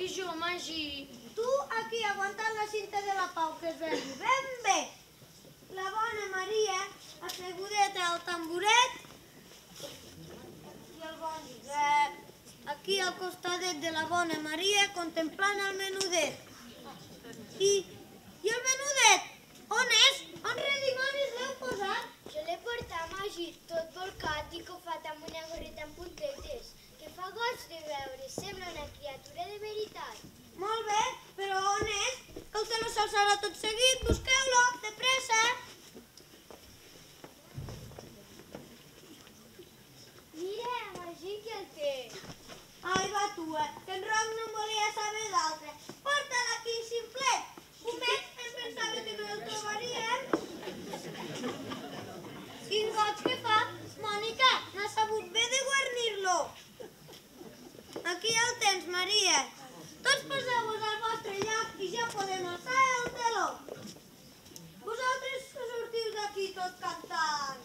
I jo, Magí. Tu aquí aguantant la cinta de la pau, que es vegi ben bé. La bona Maria, assegudeta al tamboret. I el bon Josep, aquí al costadet de la bona Maria, contemplant el menudet. I el menudet, on és? On redimonis l'heu posat? Jo l'he portat, Magí, tot volcat i cofat amb una gorreta amb puntetes. Que fa goig de veure, sembla una criatura de veritat. Molt bé, però on és? Que el te no s'alçarà tot seguit, busqueu-lo, de pressa. Mira, Magí, que el té. Ai, va tu, que en Roc no en volia saber d'altre. Porta-la aquí, ximflet. Pomet, em pensava que no el trobaríem. Quin goig que fa. Mònica, n'ha sabut bé de guarnir-lo. Aquí el tens, Maria. Tots poseu-vos al vostre lloc i ja podem alçar el teló. Vosaltres que sortiu d'aquí tot cantant.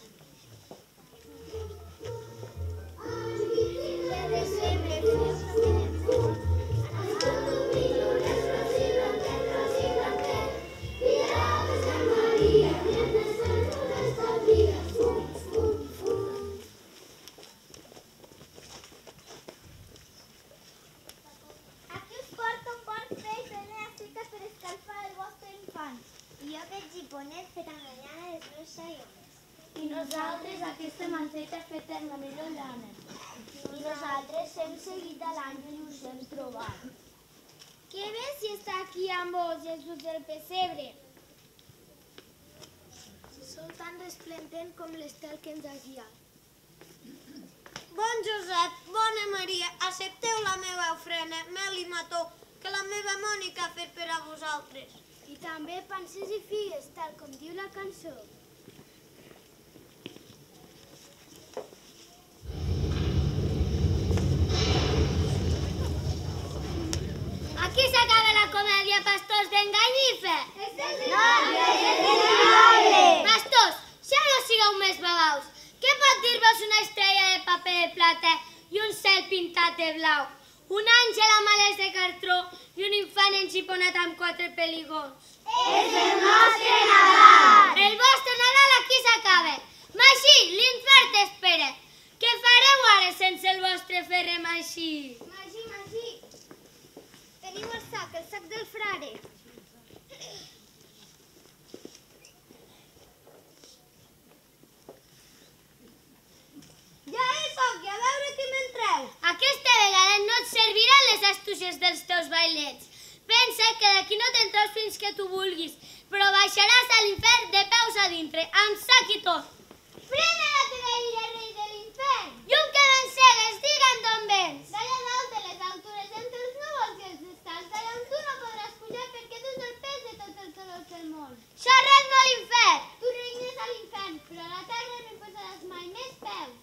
Aquí us porto un bon peix elàstica per escalfar el vostre infant. I jo aquest giponet fet amb la llana dels meus xaiones. I nosaltres aquesta manceta feta amb la millor llana. I nosaltres hem seguit a l'àngel i us hem trobat. Que bé si està aquí amb vos, Jesús del pessebre. Sou tan resplendent com l'estel que ens ha guiat. Bon Josep, bona Maria, accepteu la meva ofrena, mel i mató, que la meva Mònica ha fet per a vosaltres. I també panses i figues, tal com diu la cançó. Aquí s'acaba la comèdia, pastors d'Engallifa. Pastors, ja no sigueu més babaus. Què pot dir-vos una estrella de paper de plata i un cel pintat de blau? Un àngel amb ales de cartró i un infant enxiponat amb 4 peligons. És el nostre Nadal! El vostre Nadal aquí s'acaba. Magí, l'infern t'espera. Què fareu ara sense el vostre ferrer Magí? Magí, teniu el sac del frare. Ja hi soc, i a veure qui m'entreu. Aquesta vegada no et serviran les astúcies dels teus bailets. Pensa que d'aquí no t'entraus fins que tu vulguis, però baixaràs a l'infern de peus a dintre, amb sac i tot. Frena la teva ira, rei de l'infern! Llum que m'encegues, digue'm d'on vens. D'allà dalt de les altures, entre els núvols i els estats, d'allà on tu no podràs pujar perquè dus el pes de tots els dolors del món. Jo regno a l'infern. Tu regnes a l'infern, però a la terra no hi posaràs mai més peus.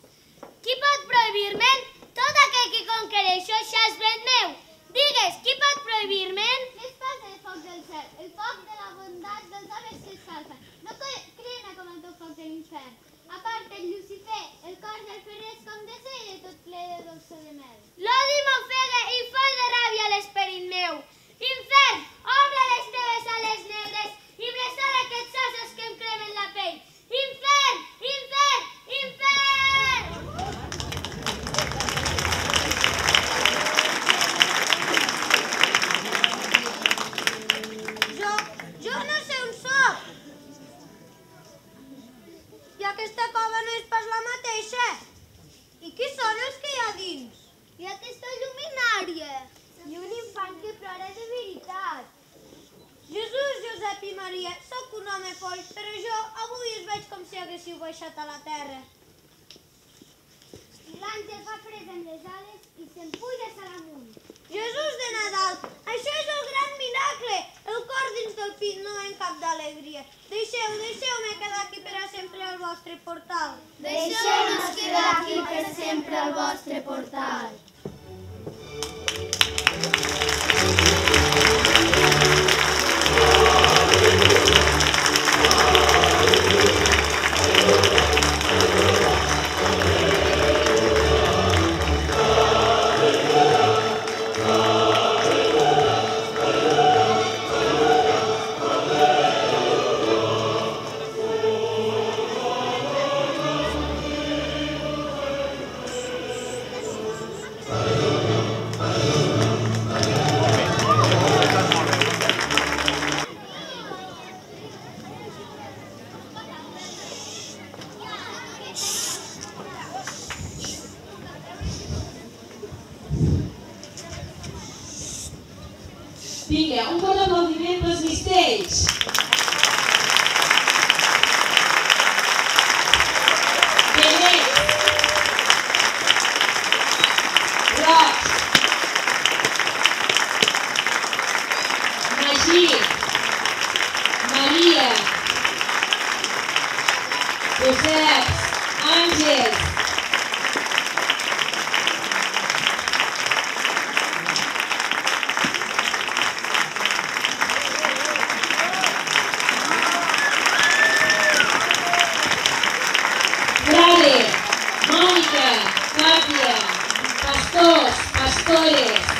Qui pot prohibir-me'n? Tot aquell que conquereix que això ja és ben meu. Digues, qui pot prohibir-me'n? Què es passa el foc del cel? El foc de la bondat dels homes que escalfen. No crema com el teu foc de l'infern. Aparta't, Lucifer, el cor del ferrer és com de cera i tot ple de dolçor de mel. L'odi m'ofega i fa de ràbia l'esperit meu. Infern, obre les teves ales negres i bressar aquests ossos que em cremen la pell. Infern, infern, infern! Jo no sé on soc. I aquesta cova no és pas la mateixa. I qui són els que hi ha dins? I aquesta lluminària. I un infant que plora de veritat. Jesús, Josep i Maria, sóc un home foll, però jo avui us veig com si haguéssiu baixat a la terra. L'àngel fa fred amb les ales i s'empuja a l'amunt. Jesús de Nadal, això és el gran miracle. El cor dins del pit no en cap d'alegria. Deixeu-me quedar aquí per a sempre al vostre portal. Deixeu-nos quedar aquí per sempre al vostre portal. Vinga, un bon aplaudiment pels misteris. Benet, Roc, Magí, Maria, Josep, Àngels, Mònica, Càtia, pastors, pastores.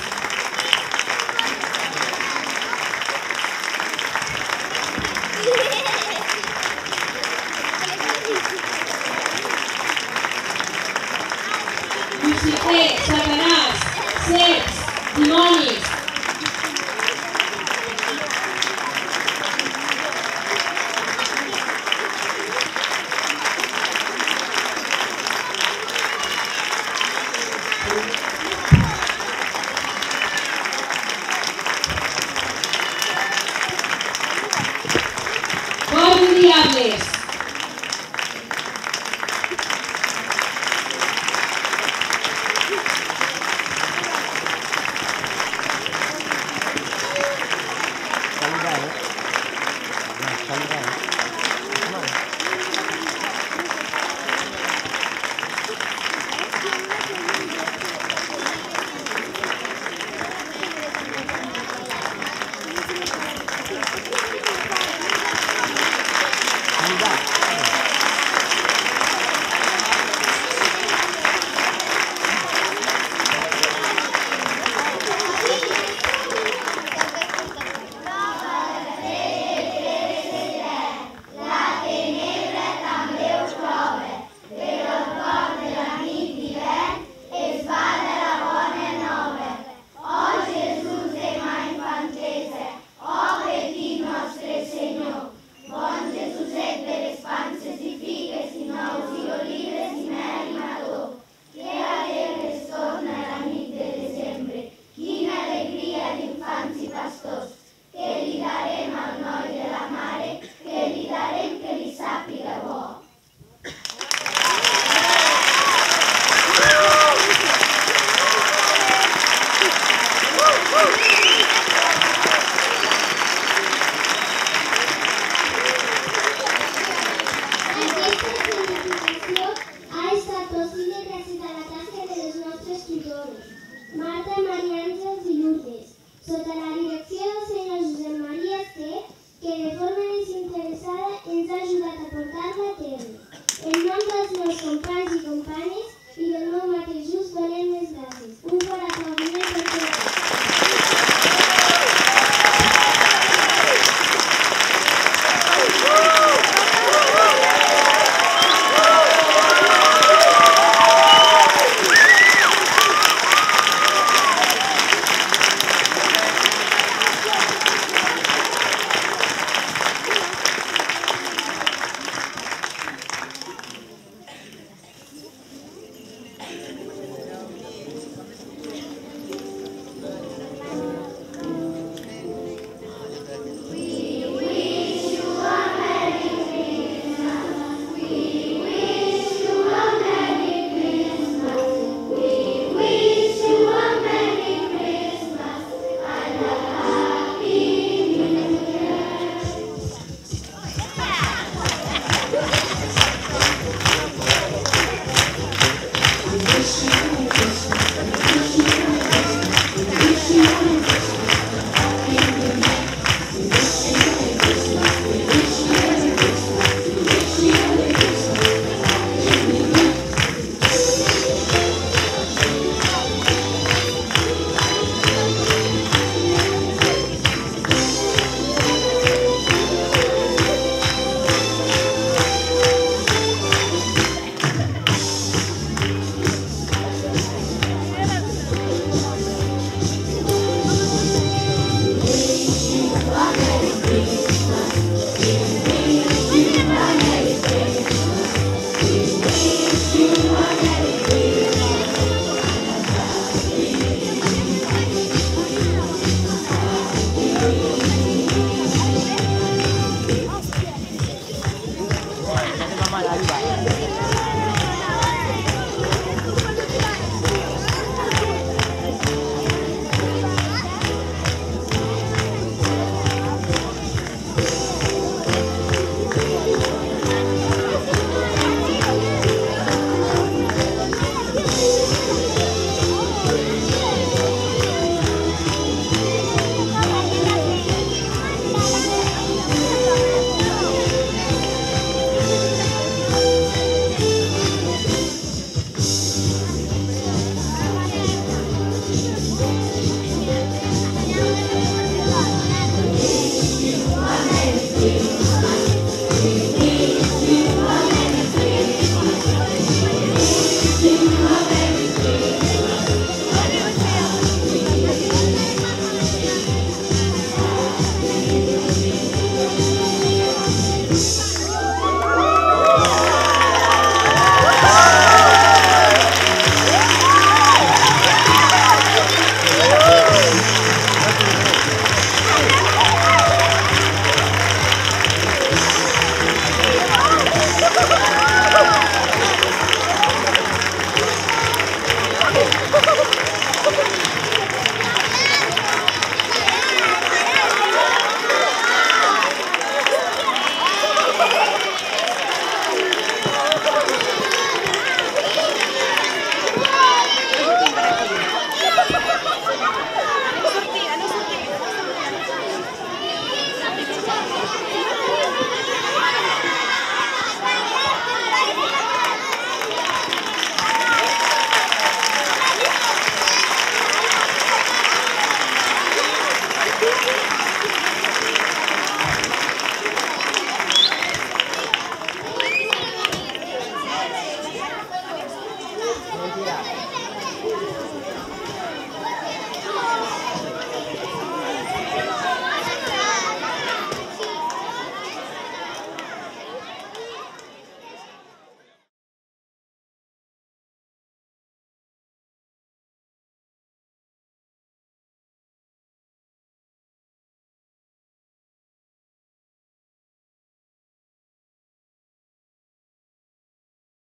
Gràcies.